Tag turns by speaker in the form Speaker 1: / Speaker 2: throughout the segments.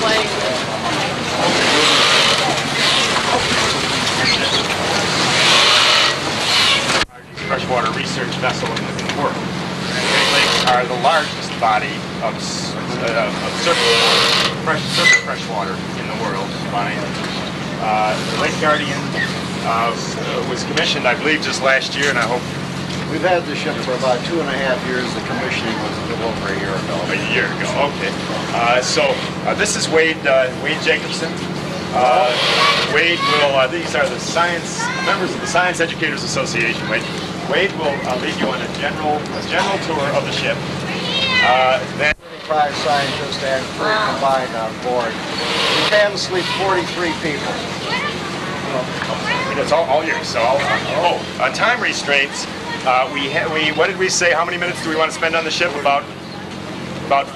Speaker 1: playing.
Speaker 2: Freshwater research vessel in the world. Great Lakes are the largest body of surface freshwater in the world. The Lake Guardian was commissioned, I believe, just last year, and I hope
Speaker 3: we've had the ship for about 2.5 years. The commissioning was a little over a year ago.
Speaker 2: A year ago, okay. This is Wade Jacobson. Wade will, these are the members of the Science Educators Association. Wade will lead you on a general tour of the ship. Then
Speaker 3: 5 scientists and crew combined on board. We can sleep 43 people.
Speaker 2: It's all yours. So time restraints. What did we say? How many minutes do we want to spend on the ship? About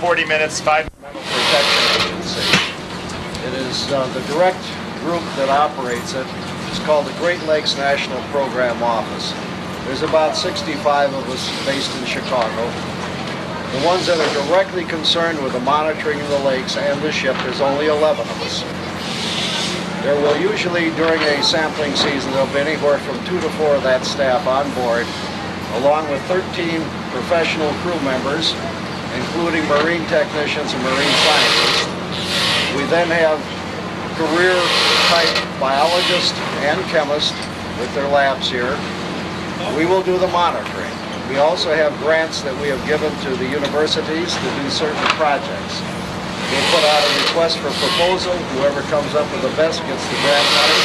Speaker 2: 40 minutes. 5.
Speaker 3: Protection Agency. It is the direct group that operates it. It's called the Great Lakes National Program Office. There's about 65 of us based in Chicago. The ones that are directly concerned with the monitoring of the lakes and the ship, there's only 11 of us. There will usually, during a sampling season, there'll be anywhere from 2 to 4 of that staff on board, along with 13 professional crew members, including marine technicians and marine scientists. We then have career-type biologists and chemists with their labs here. We will do the monitoring. We also have grants that we have given to the universities to do certain projects. We'll put out a request for proposal. Whoever comes up with the best gets the grant money.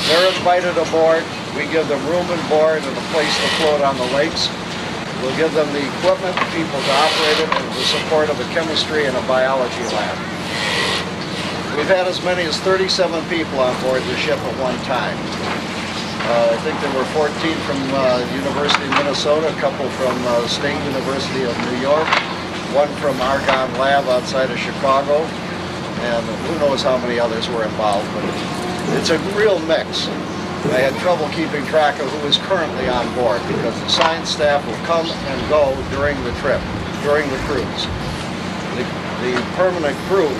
Speaker 3: They're invited aboard. We give them room and board and a place to float on the lakes. We'll give them the equipment, people to operate it, and the support of a chemistry and a biology lab. We've had as many as 37 people on board the ship at one time. I think there were 14 from University of Minnesota, a couple from State University of New York, one from Argonne Lab outside of Chicago, and who knows how many others were involved, but it's a real mix. I had trouble keeping track of who is currently on board because the science staff will come and go during the trip, during the cruise. The permanent crew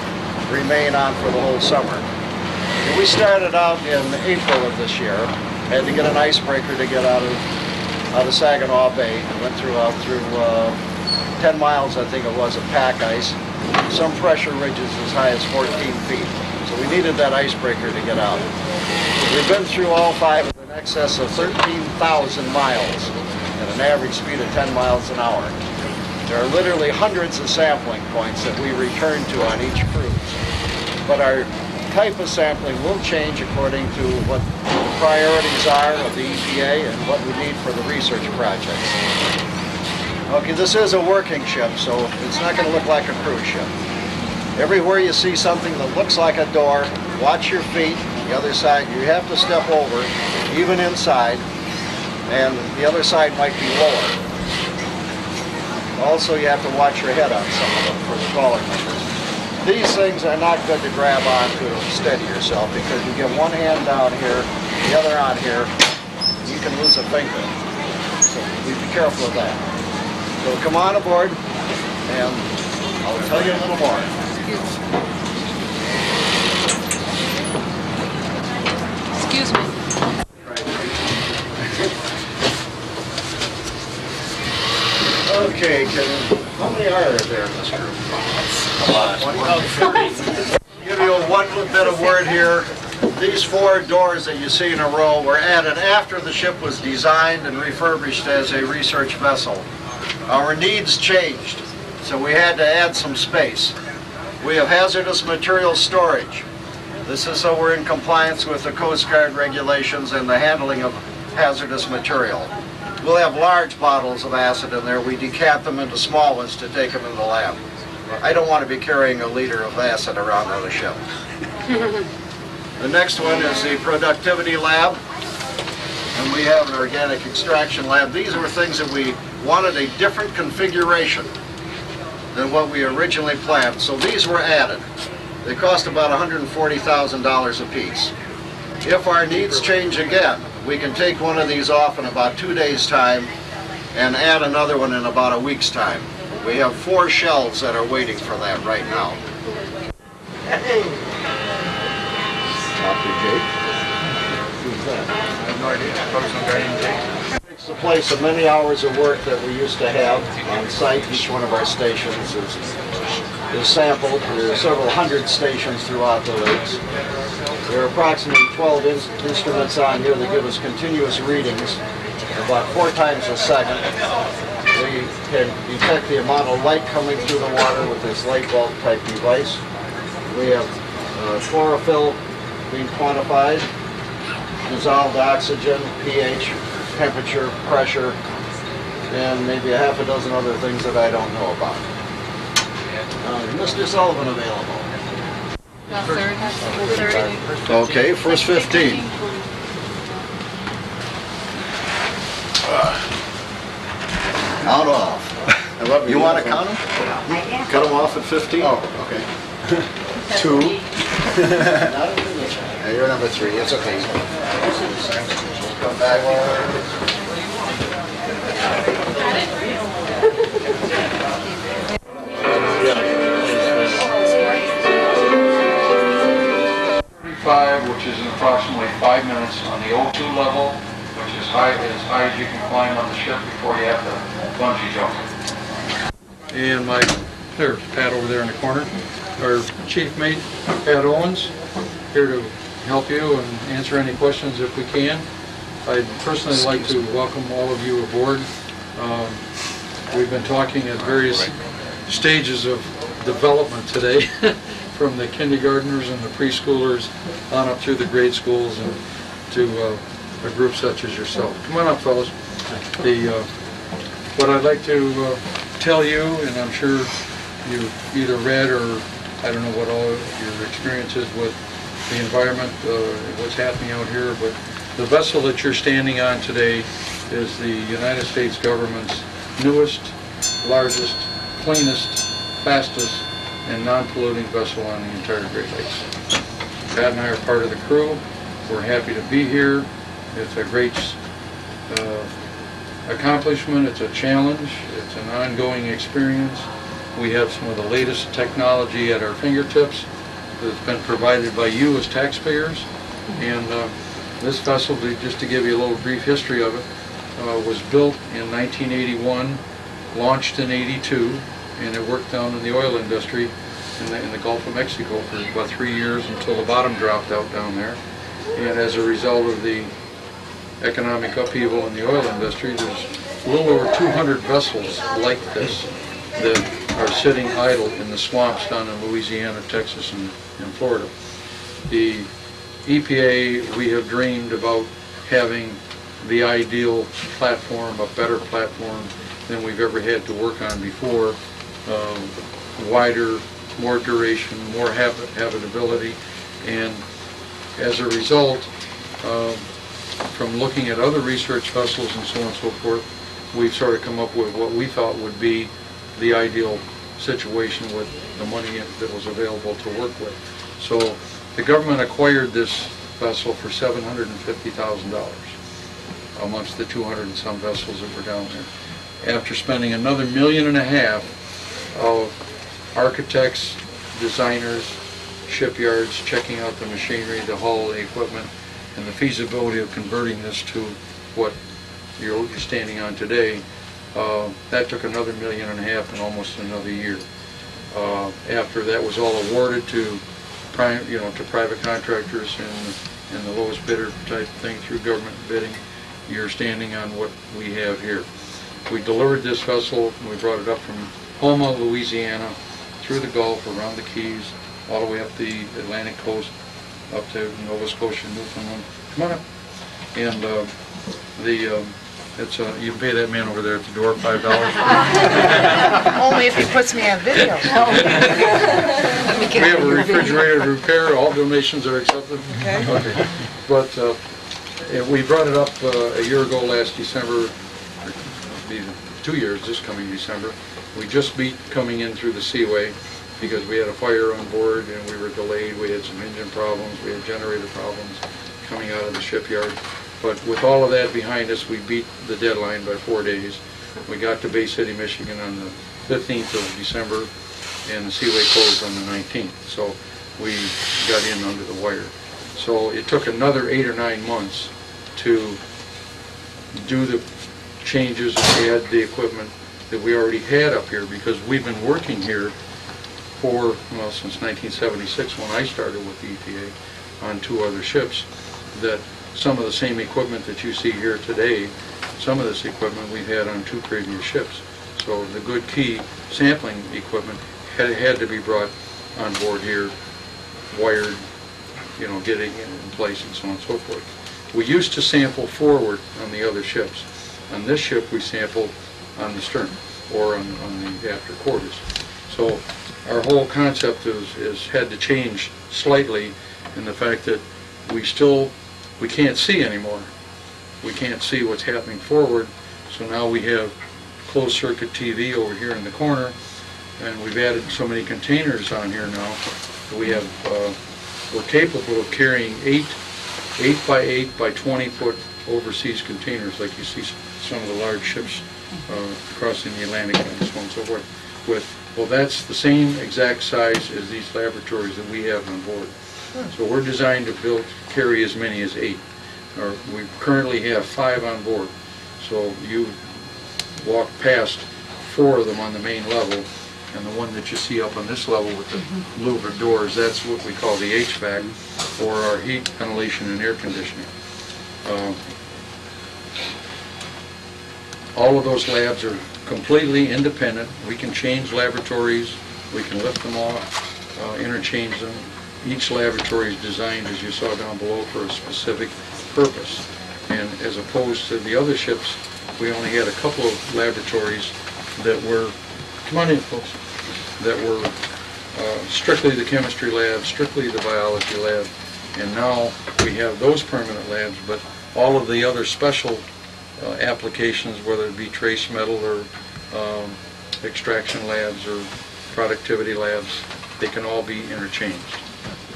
Speaker 3: remain on for the whole summer. And we started out in April of this year. Had to get an icebreaker to get out of Saginaw Bay. We went through 10 miles, I think it was, of pack ice. Some pressure ridges as high as 14 feet. So we needed that icebreaker to get out. We've been through all 5 in excess of 13,000 miles at an average speed of 10 miles an hour. There are literally hundreds of sampling points that we return to on each cruise. But our type of sampling will change according to what the priorities are of the EPA and what we need for the research projects. Okay, this is a working ship, so it's not going to look like a cruise ship. Everywhere you see something that looks like a door, watch your feet. The other side, you have to step over, even inside, and the other side might be lower. Also, you have to watch your head on some of them for the taller members. These things are not good to grab onto to steady yourself because you get one hand down here, the other on here, you can lose a finger. So be careful of that. So come on aboard and I'll tell you a little more.
Speaker 1: Excuse me.
Speaker 3: Okay, how many are there in this group? A lot. Give you one bit of word here. These 4 doors that you see in a row were added after the ship was designed and refurbished as a research vessel. Our needs changed, so we had to add some space. We have hazardous material storage. This is so we're in compliance with the Coast Guard regulations and the handling of hazardous material. We'll have large bottles of acid in there. We decant them into small ones to take them in the lab. I don't want to be carrying a liter of acid around on the ship. The next one is the productivity lab, and we have an organic extraction lab. These were things that we wanted a different configuration than what we originally planned, so these were added. They cost about $140,000 a piece. If our needs change again, we can take one of these off in about 2 days' time and add another one in about a week's time. We have 4 shelves that are waiting for that right now. Dr. Jake. Who's that?
Speaker 2: I have no idea. I thought it was some guy named Jake.
Speaker 3: It's the place of many hours of work that we used to have on site. Each one of our stations is sampled. There are several hundred stations throughout the lakes. There are approximately 12 instruments on here that give us continuous readings about 4 times a second. We can detect the amount of light coming through the water with this light bulb type device. We have chlorophyll being quantified, dissolved oxygen, pH, temperature, pressure, and maybe a half a dozen other things that I don't know about. Mr. Sullivan available.
Speaker 1: The 30.
Speaker 3: Okay, first 15. Count off. You want to count them? Cut them off at 15?
Speaker 4: Oh, okay. 2. You're number 3. It's okay.
Speaker 3: Come back.
Speaker 5: 35, which is in approximately 5 minutes on the O2 level, which is as high as you can climb on the ship before you have to bungee jump.
Speaker 6: And there's Pat over there in the corner, our chief mate, Pat Owens, here to help you and answer any questions if we can. I'd personally like to welcome all of you aboard. We've been talking at various stages of development today, from the kindergartners and the preschoolers on up through the grade schools and to a group such as yourself. Come on up, fellas. What I'd like to tell you, and I'm sure you've either read or I don't know what all your experience is with the environment, what's happening out here, but the vessel that you're standing on today is the United States government's newest, largest, cleanest, fastest, and non-polluting vessel on the entire Great Lakes. Pat and I are part of the crew. We're happy to be here. It's a great accomplishment. It's a challenge. It's an ongoing experience. We have some of the latest technology at our fingertips that's been provided by you as taxpayers. And this vessel, just to give you a little brief history of it, was built in 1981, launched in '82, and it worked down in the oil industry in the Gulf of Mexico for about 3 years until the bottom dropped out down there. And as a result of the economic upheaval in the oil industry, there's a little over 200 vessels like this that are sitting idle in the swamps down in Louisiana, Texas, and Florida. The EPA, we have dreamed about having the ideal platform, a better platform than we've ever had to work on before, wider, more duration, more habitability, and as a result, from looking at other research vessels and so on and so forth, we've sort of come up with what we thought would be the ideal situation with the money that was available to work with. So the government acquired this vessel for $750,000 amongst the 200 and some vessels that were down there, after spending another $1.5 million of architects, designers, shipyards checking out the machinery, the hull, the equipment, and the feasibility of converting this to what you're standing on today. That took another $1.5 million and almost another year. After that was all awarded to private contractors and the lowest bidder type thing through government bidding, you're standing on what we have here. We delivered this vessel, and we brought it up from Houma, Louisiana, through the Gulf, around the Keys, all the way up the Atlantic coast, up to Nova Scotia, Newfoundland. Come on up. And you can pay that man over there at the door $5.
Speaker 1: Only if he puts me on video.
Speaker 6: We have a refrigerator to repair. All donations are accepted. Okay. But we brought it up a year ago last December, it'll be 2 years this coming December. We just beat coming in through the seaway because we had a fire on board and we were delayed. We had some engine problems, we had generator problems coming out of the shipyard. But with all of that behind us, we beat the deadline by 4 days. We got to Bay City, Michigan on the 15th of December, and the seaway closed on the 19th. So we got in under the wire. So it took another 8 or 9 months to do the changes and add the equipment that we already had up here, because we've been working here for, well, since 1976 when I started with the EPA on 2 other ships, that some of the same equipment that you see here today, some of this equipment we've had on 2 previous ships. So the good key sampling equipment had to be brought on board here, wired, you know, getting it in place and so on and so forth. We used to sample forward on the other ships. On this ship we sampled on the stern or on the after quarters. So our whole concept is had to change slightly in the fact that we can't see anymore. We can't see what's happening forward, so now we have closed circuit TV over here in the corner, and we've added so many containers on here now that we have we're capable of carrying 8 by 8 by 20 foot overseas containers like you see some of the large ships crossing the Atlantic and so on and so forth. Well, that's the same exact size as these laboratories that we have on board. So we're designed to carry as many as 8. We currently have 5 on board. So you walk past 4 of them on the main level, and the one that you see up on this level with the louvered doors, that's what we call the HVAC, or our heat, ventilation, and air conditioning. All of those labs are completely independent. We can change laboratories, we can lift them off, interchange them. Each laboratory is designed, as you saw down below, for a specific purpose. And as opposed to the other ships, we only had a couple of laboratories that were, come on in folks, that were strictly the chemistry lab, strictly the biology lab, and now we have those permanent labs, but all of the other special applications, whether it be trace metal or extraction labs or productivity labs, they can all be interchanged.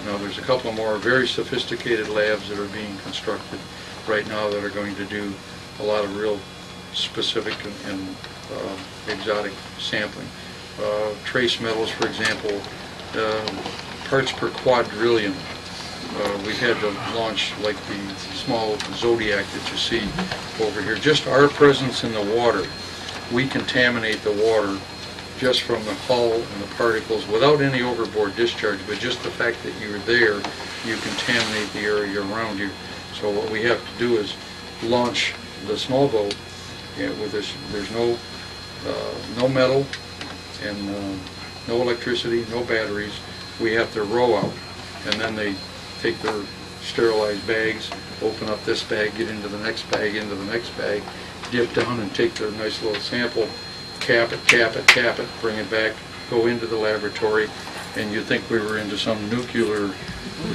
Speaker 6: Now there's a couple of more very sophisticated labs that are being constructed right now that are going to do a lot of real specific and exotic sampling. Trace metals, for example, parts per quadrillion. We've had to launch like the small Zodiac that you see over here. Just our presence in the water, we contaminate the water just from the hull and the particles without any overboard discharge, but just the fact that you're there, you contaminate the area around you. So what we have to do is launch the small boat with this. There's no metal and no electricity, no batteries. We have to row out, and then they take their sterilized bags, open up this bag, get into the next bag, into the next bag, dip down and take their nice little sample, cap it, bring it back, go into the laboratory, and you'd think we were into some nuclear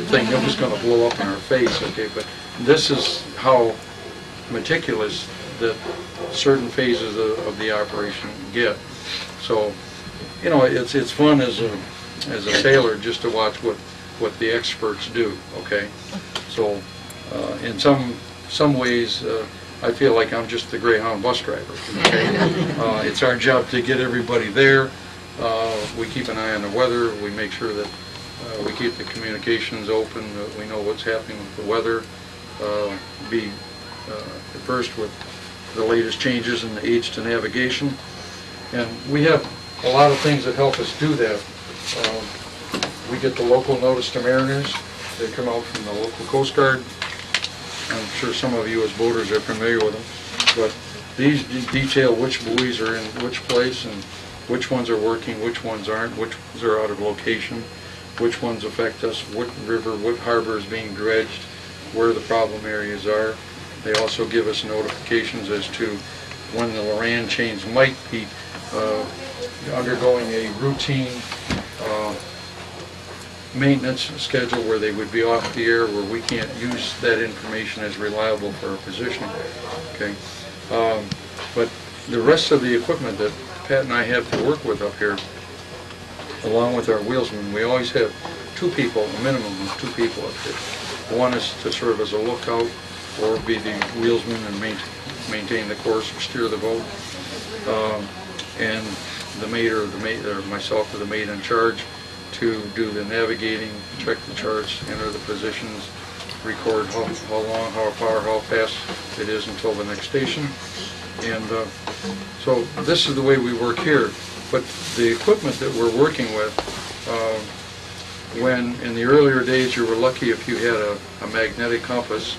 Speaker 6: thing that was going to blow up in our face, okay? But this is how meticulous that certain phases of the operation get. So, you know, it's fun as a sailor just to watch what the experts do, okay? So, in some ways, I feel like I'm just the Greyhound bus driver, okay? It's our job to get everybody there. We keep an eye on the weather. We make sure that we keep the communications open, that we know what's happening with the weather, be versed with the latest changes in the aids to navigation. And we have a lot of things that help us do that. We get the local notice to mariners. They come out from the local Coast Guard. I'm sure some of you as boaters are familiar with them, but these detail which buoys are in which place and which ones are working, which ones aren't, which ones are out of location, which ones affect us, what river, what harbor is being dredged, where the problem areas are. They also give us notifications as to when the Loran chains might be undergoing a routine maintenance schedule where they would be off the air, where we can't use that information as reliable for our positioning. Okay, but the rest of the equipment that Pat and I have to work with up here, along with our wheelsmen, we always have 2 people, a minimum of 2 people up here. One is to serve as a lookout, or be the wheelsman and maintain the course or steer the boat, and the mate or myself or the mate in charge to do the navigating, check the charts, enter the positions, record how long, how far, how fast it is until the next station. And so this is the way we work here. But the equipment that we're working with, when in the earlier days you were lucky if you had a magnetic compass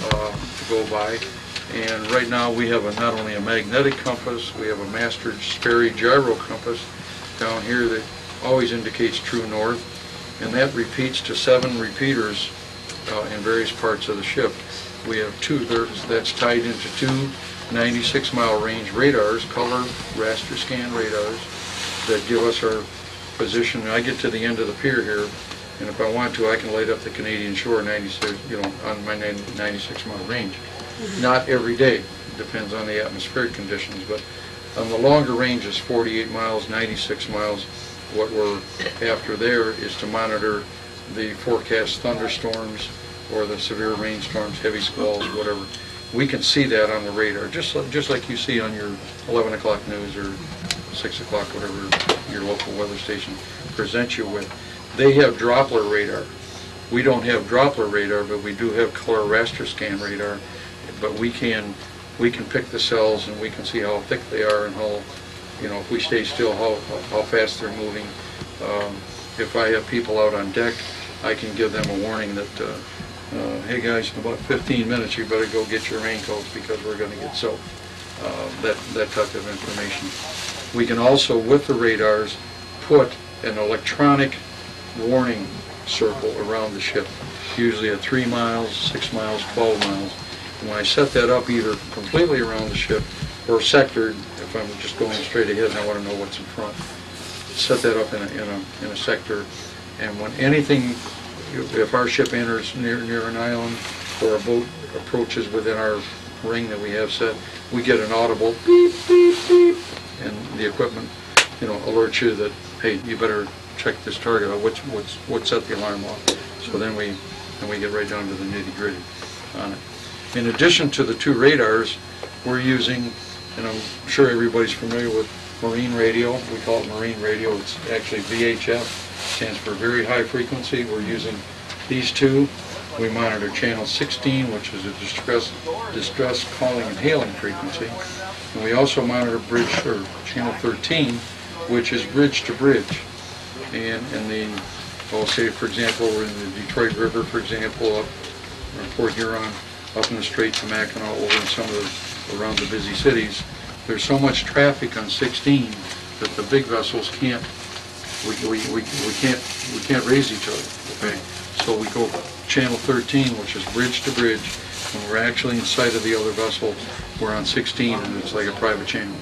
Speaker 6: to go by. And right now we have not only a magnetic compass, we have a master Sperry gyro compass down here that always indicates true north, and that repeats to 7 repeaters in various parts of the ship. We have that's tied into 2 96-mile range radars, color raster scan radars, that give us our position. I get to the end of the pier here, and if I want to, I can light up the Canadian shore 96, on my 96-mile range. Not every day, depends on the atmospheric conditions, but on the longer ranges, 48 miles, 96 miles, what we're after there is to monitor the forecast thunderstorms or the severe rainstorms, heavy squalls, whatever. We can see that on the radar, just like you see on your 11 o'clock news or 6 o'clock, whatever your local weather station presents you with. They have Doppler radar. We don't have Doppler radar, but we do have color raster scan radar. But we can pick the cells, and we can see how thick they are and how, if we stay still, how fast they're moving. If I have people out on deck, I can give them a warning that, hey guys, in about 15 minutes you better go get your raincoats because we're going to get soaked. That type of information. We can also, with the radars, put an electronic warning circle around the ship, usually at 3 miles, 6 miles, 12 miles. And when I set that up either completely around the ship or sectored, if I'm just going straight ahead and I want to know what's in front, set that up in a sector. And when anything, if our ship enters near an island or a boat approaches within our ring that we have set, we get an audible beep, beep, beep, and the equipment, alerts you that, hey, you better check this target out. What set the alarm off? So then we get right down to the nitty-gritty on it. In addition to the 2 radars, we're using, and I'm sure everybody's familiar with marine radio. We call it marine radio. It's actually VHF, stands for very high frequency. We're using these 2. We monitor channel 16, which is a distress calling and hailing frequency. And we also monitor channel 13, which is bridge to bridge. And say, for example, we're in the Detroit River, for example, up in Port Huron, up in the Straits of Mackinac, over in some of around the busy cities. There's so much traffic on 16 that the big vessels can't. We can't raise each other. Okay, so we go channel 13, which is bridge to bridge. When we're actually in sight of the other vessel, we're on 16, and it's like a private channel.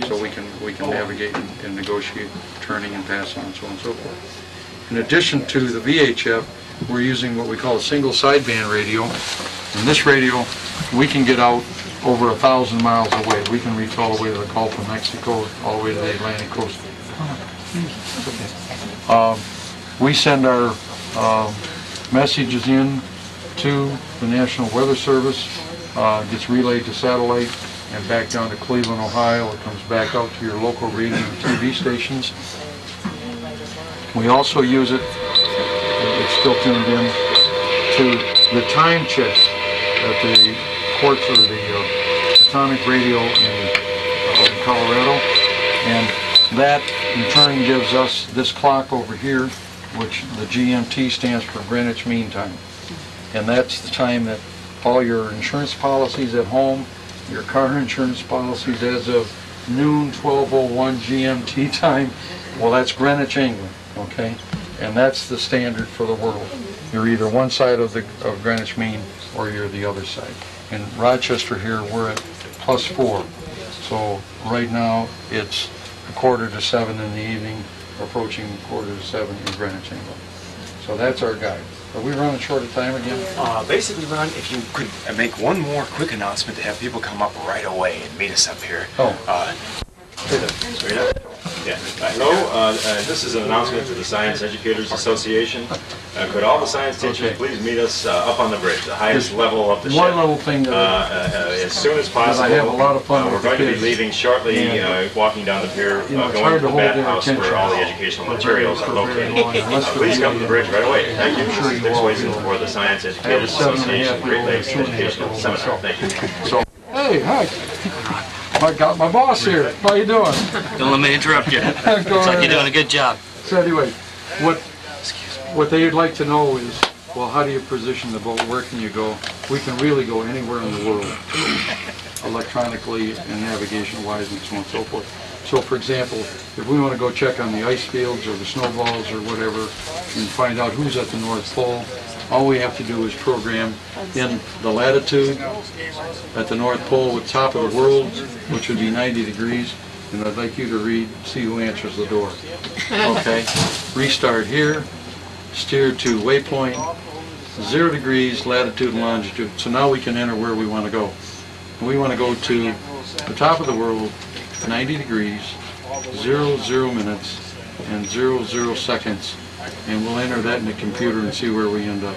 Speaker 6: So we can navigate and negotiate turning and passing and so on and so forth. In addition to the VHF, we're using what we call a single sideband radio. And this radio, we can get out over 1,000 miles away. We can reach all the way to the Gulf of Mexico, all the way to the Atlantic coast. We send our messages in to the National Weather Service, gets relayed to satellite and back down to Cleveland, Ohio. It comes back out to your local radio and TV stations. We also use it, it's still tuned in, to the time check at the ports or the atomic radio in Colorado, and that in turn gives us this clock over here, which the GMT stands for Greenwich Mean Time, and that's the time that all your insurance policies at home, your car insurance policies as of noon 12:01 GMT time, well, that's Greenwich, England, okay, and that's the standard for the world. You're either one side of Greenwich Mean or you're the other side. In Rochester here, we're at +4. So right now it's 6:45 in the evening, approaching 6:45 in Greenwich, England. So that's our guide. Are we running short of time again?
Speaker 7: Basically, Ron, if you could make one more quick announcement to have people come up right away and meet us up here.
Speaker 2: Yeah. Hello, this is an announcement to the Science Educators Association. Could all the science teachers please meet us up on the bridge, the highest level of the ship?
Speaker 6: One little thing that
Speaker 2: as soon as possible.
Speaker 6: I have a lot of fun
Speaker 2: we're
Speaker 6: with the
Speaker 2: going to be
Speaker 6: kids.
Speaker 2: leaving shortly, walking down the pier,
Speaker 6: it's
Speaker 2: going
Speaker 6: hard
Speaker 2: to
Speaker 6: to
Speaker 2: the
Speaker 6: hold their
Speaker 2: bathhouse
Speaker 6: attention
Speaker 2: where all the educational materials are located.
Speaker 6: Unless they're
Speaker 2: Please come to the bridge right away. Thank you.
Speaker 6: I'm
Speaker 2: This
Speaker 6: sure
Speaker 2: is
Speaker 6: you
Speaker 2: Dick
Speaker 6: all
Speaker 2: Swayson
Speaker 6: do.
Speaker 2: for the Science
Speaker 6: I have a
Speaker 2: Educators
Speaker 6: 7.5
Speaker 2: Association Great Lakes
Speaker 6: year old,
Speaker 2: Educational Seminar. Thank you.
Speaker 6: So, hey, hi. I got my boss here. How you doing?
Speaker 7: Don't let me interrupt you. Looks like you're doing a good job.
Speaker 6: So anyway, what they'd like to know is, well, how do you position the boat? Where can you go? We can really go anywhere in the world, electronically and navigation-wise and so on and so forth. So for example, if we want to go check on the ice fields or the snowballs or whatever and find out who's at the North Pole, all we have to do is program in the latitude at the North Pole with top of the world, which would be 90 degrees, and I'd like you to read, see who answers the door. Okay? Restart here, steer to waypoint, 0 degrees, latitude and longitude. So now we can enter where we want to go. We want to go to the top of the world, 90 degrees, 0 minutes, and 0 seconds. And we'll enter that in the computer and see where we end up.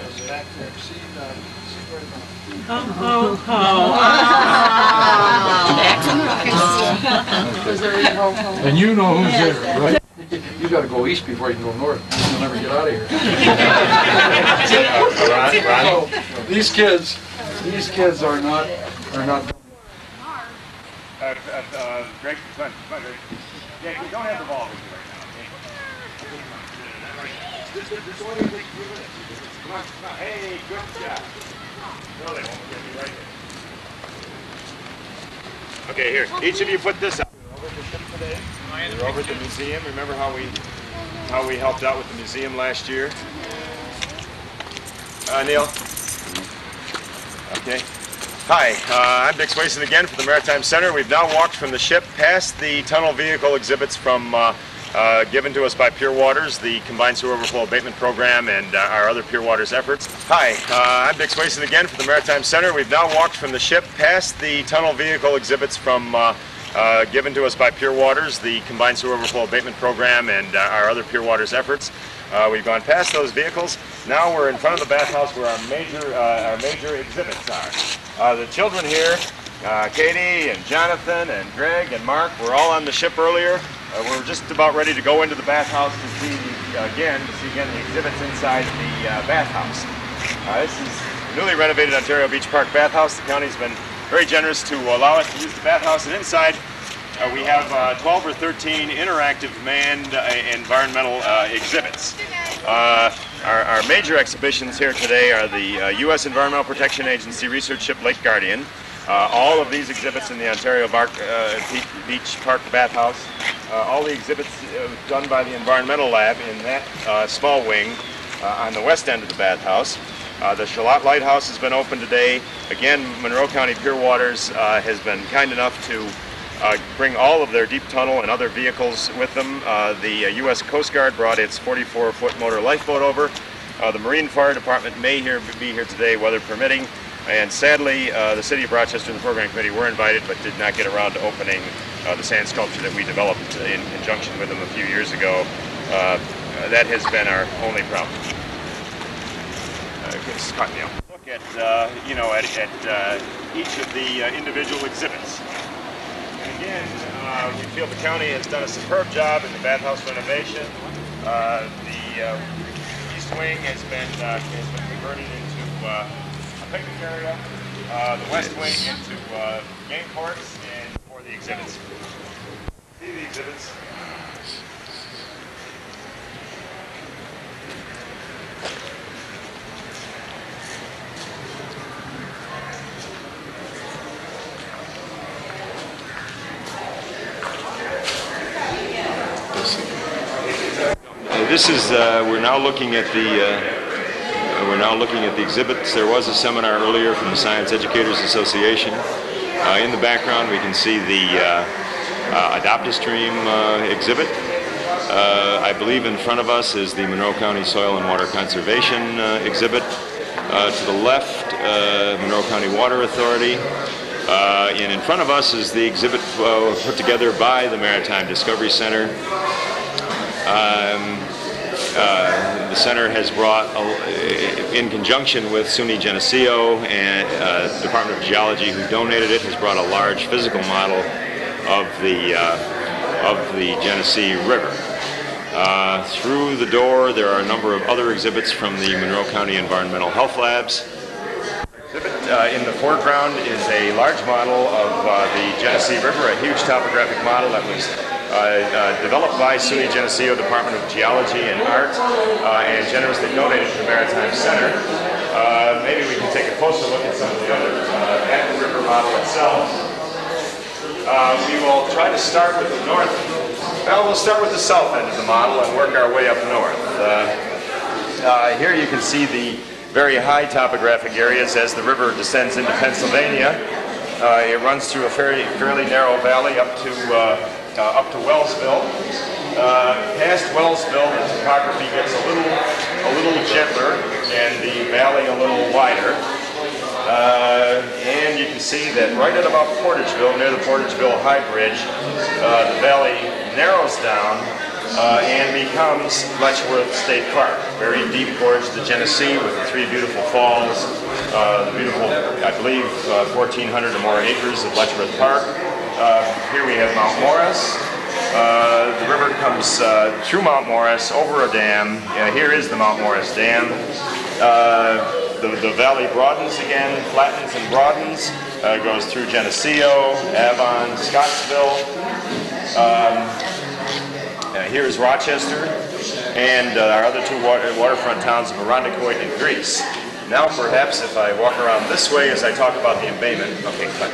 Speaker 6: And you know who's there, right? You got to go east before you can go north. You'll never get out of here. So, these kids are not.
Speaker 2: Greg, come on, Greg. Yeah, you don't have the ball with you right now. Come on. Hey, good job. No, they won't get me right there. Okay, here. Each of you put this up. We're over at the museum. Remember how we helped out with the museum last year? Neil? Okay. Hi, I'm Dick Swayson again for the Maritime Center. We've now walked from the ship past the tunnel vehicle exhibits from given to us by Pure Waters, the Combined Sewer Overflow Abatement Program, and our other Pure Waters efforts. Hi, I'm Dick Swayson again for the Maritime Center. We've now walked from the ship past the tunnel vehicle exhibits from given to us by Pure Waters, the Combined Sewer Overflow Abatement Program, and our other Pure Waters efforts. We've gone past those vehicles. Now we're in front of the bathhouse where our major exhibits are. The children here, Katie and Jonathan and Greg and Mark, were all on the ship earlier. We're just about ready to go into the bathhouse to see again the exhibits inside the bathhouse. This is the newly renovated Ontario Beach Park bathhouse. The county's been very generous to allow us to use the bathhouse, and inside we have 12 or 13 interactive manned environmental exhibits. Our major exhibitions here today are the U.S. Environmental Protection Agency research ship Lake Guardian. All of these exhibits in the Ontario Beach Park bathhouse. All the exhibits done by the Environmental Lab in that small wing on the west end of the bathhouse. The Charlotte Lighthouse has been opened today. Again, Monroe County Pure Waters has been kind enough to bring all of their deep tunnel and other vehicles with them. The U.S. Coast Guard brought its 44-foot motor lifeboat over. The Marine Fire Department may be here today, weather permitting. And sadly, the City of Rochester and the Program Committee were invited but did not get around to opening the sand sculpture that we developed in conjunction with them a few years ago. That has been our only problem. Look at, each of the individual exhibits. And again, we feel the county has done a superb job in the bathhouse renovation. The east wing has been converted into a picnic area. The west wing into game courts and for the exhibits. See the exhibits. This is we're now looking at the exhibits. There was a seminar earlier from the Science Educators Association. In the background, we can see the Adopt a Stream exhibit. I believe in front of us is the Monroe County Soil and Water Conservation exhibit. To the left, Monroe County Water Authority. And in front of us is the exhibit put together by the Maritime Discovery Center. The center has brought, in conjunction with SUNY Geneseo and Department of Geology, who donated it, has brought a large physical model of the Genesee River. Through the door, there are a number of other exhibits from the Monroe County Environmental Health Labs. In the foreground is a large model of the Genesee River, a huge topographic model that was developed by SUNY Geneseo Department of Geology and Art and generously donated to the Maritime Center. Maybe we can take a closer look at some of the other at the river model itself. We will try to start with the north. Well, we'll start with the south end of the model and work our way up north. Here you can see the very high topographic areas as the river descends into Pennsylvania. It runs through a fairly narrow valley up to Wellsville. Past Wellsville, the topography gets a little gentler and the valley a little wider. And you can see that right at about Portageville, near the Portageville High Bridge, the valley narrows down and becomes Letchworth State Park. Very deep gorge of the Genesee with the three beautiful falls, the beautiful, I believe, 1,400 or more acres of Letchworth Park. Here we have Mount Morris. The river comes through Mount Morris, over a dam. Here is the Mount Morris Dam. The valley broadens again, flattens and broadens, goes through Geneseo, Avon, Scottsville. Here is Rochester, and our other two waterfront towns of Irondequoit and Greece. Now perhaps if I walk around this way as I talk about the embayment, okay, cut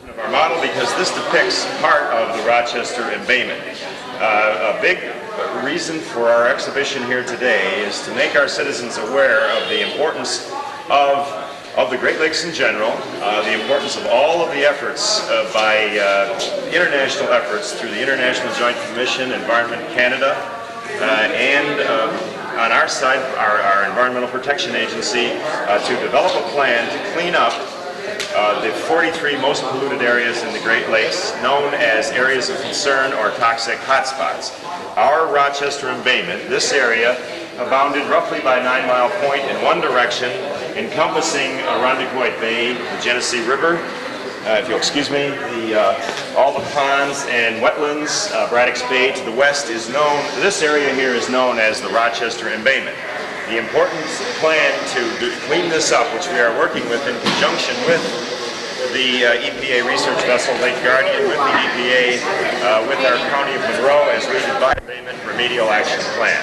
Speaker 2: of our model, because this depicts part of the Rochester embayment. A big reason for our exhibition here today is to make our citizens aware of the importance of the Great Lakes in general, the importance of all of the efforts by international efforts through the International Joint Commission, Environment Canada, and on our side, our Environmental Protection Agency, to develop a plan to clean up the 43 most polluted areas in the Great Lakes, known as areas of concern or toxic hotspots. Our Rochester embayment, this area, bounded roughly by 9 Mile Point in one direction, encompassing Irondequoit Bay, the Genesee River, if you'll excuse me, all the ponds and wetlands. Braddock's Bay to the west is known, this area here is known as the Rochester embayment. The important plan to clean this up, which we are working with in conjunction with the EPA research vessel Lake Guardian, with the EPA, with our County of Monroe, as rated by the Embayment Remedial Action Plan.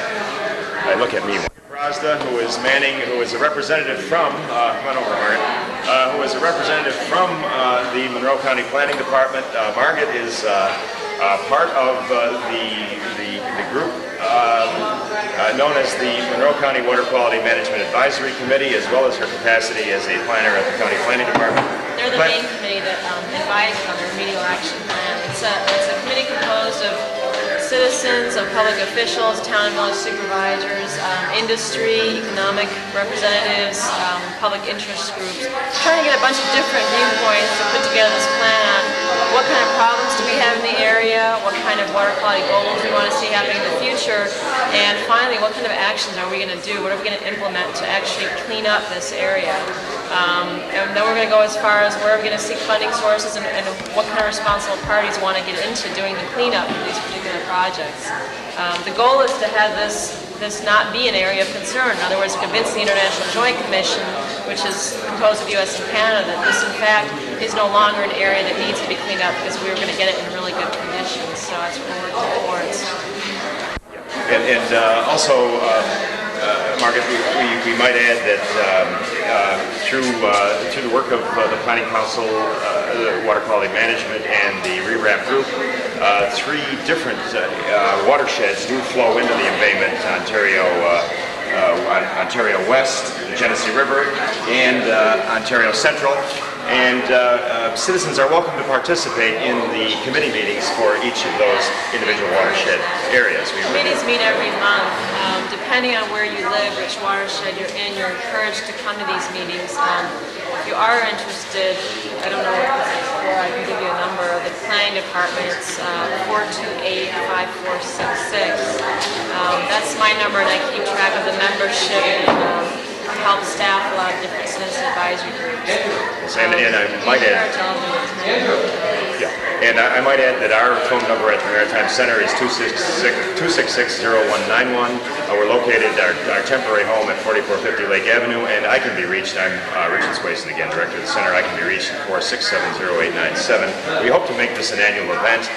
Speaker 2: Look at me. Razda, who is a representative from, come on over, Margaret, who is a representative from the Monroe County Planning Department. Margaret is part of the group known as the Monroe County Water Quality Management Advisory Committee, as well as her capacity as a planner at the County Planning Department.
Speaker 8: They're the main committee that advises on the remedial action plan. It's a committee composed of citizens, of public officials, town and village supervisors, industry, economic representatives, public interest groups, trying to get a bunch of different viewpoints to put together this plan on what kind of problems do we have in the area, what kind of water quality goals we want to see happening in the future, and finally, what kind of actions are we going to do, what are we going to implement to actually clean up this area. And then we're going to go as far as where are we going to seek funding sources and what kind of responsible parties want to get into doing the cleanup of these particular projects. The goal is to have this not be an area of concern. In other words, convince the International Joint Commission, which is composed of U.S. and Canada, that this in fact is no longer an area that needs to be cleaned up because we were going to get it in really good conditions. So that's what we're working towards.
Speaker 2: And also, Margaret, we might add that through the work of the Planning Council, the Water Quality Management, and the REWRAP group, 3 different watersheds do flow into the embayment: Ontario West, the Genesee River, and Ontario Central. And citizens are welcome to participate in the committee meetings for each of those individual watershed areas.
Speaker 8: Committees meet every month. Depending on where you live, which watershed you're in, you're encouraged to come to these meetings. if you are interested, I don't know what this is for, I can give you a number. The planning department, it's 428-5466. That's my number, and I keep track of the membership and help staff a lot of different citizen advisory groups.
Speaker 2: And I might add, I might add that our phone number at the Maritime Center is 266-0191. We're located our temporary home at 4450 Lake Avenue, and I can be reached. I'm Richard Swayson again, director of the center. I can be reached at 467-0897. We hope to make this an annual event.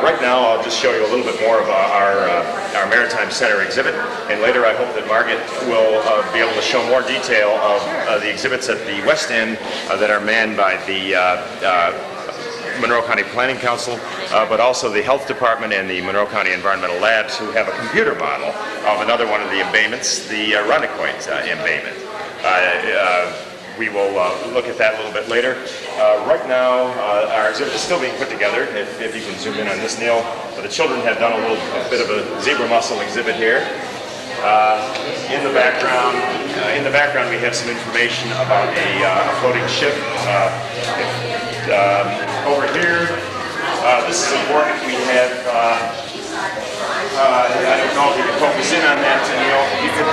Speaker 2: Right now, I'll just show you a little bit more of our Maritime Center exhibit, and later I hope that Margaret will be able to show more detail of the exhibits at the West End that are manned by the Monroe County Planning Council, but also the Health Department and the Monroe County Environmental Labs, who have a computer model of another one of the embayments, the Rundequoit embayment. We will look at that a little bit later. Right now, our exhibit is still being put together. If you can zoom in on this, Neil. The children have done a bit of a zebra mussel exhibit here. In the background, we have some information about a floating ship. Over here, this is important. We have. I don't know if you can focus in on that, Neil. You could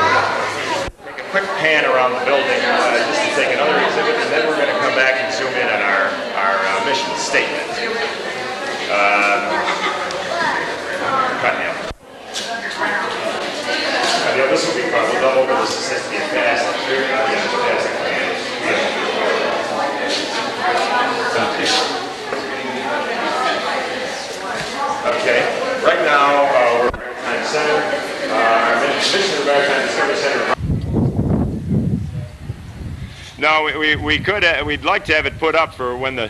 Speaker 2: take a quick pan around the building just to take another exhibit, and then we're going to come back and zoom in on our mission statement. This will be fun. We'll double over this. This has to be fast. Okay. Right now, we're at Maritime Center. Our mission of the Maritime Service Center. No, we could. We'd like to have it put up for when the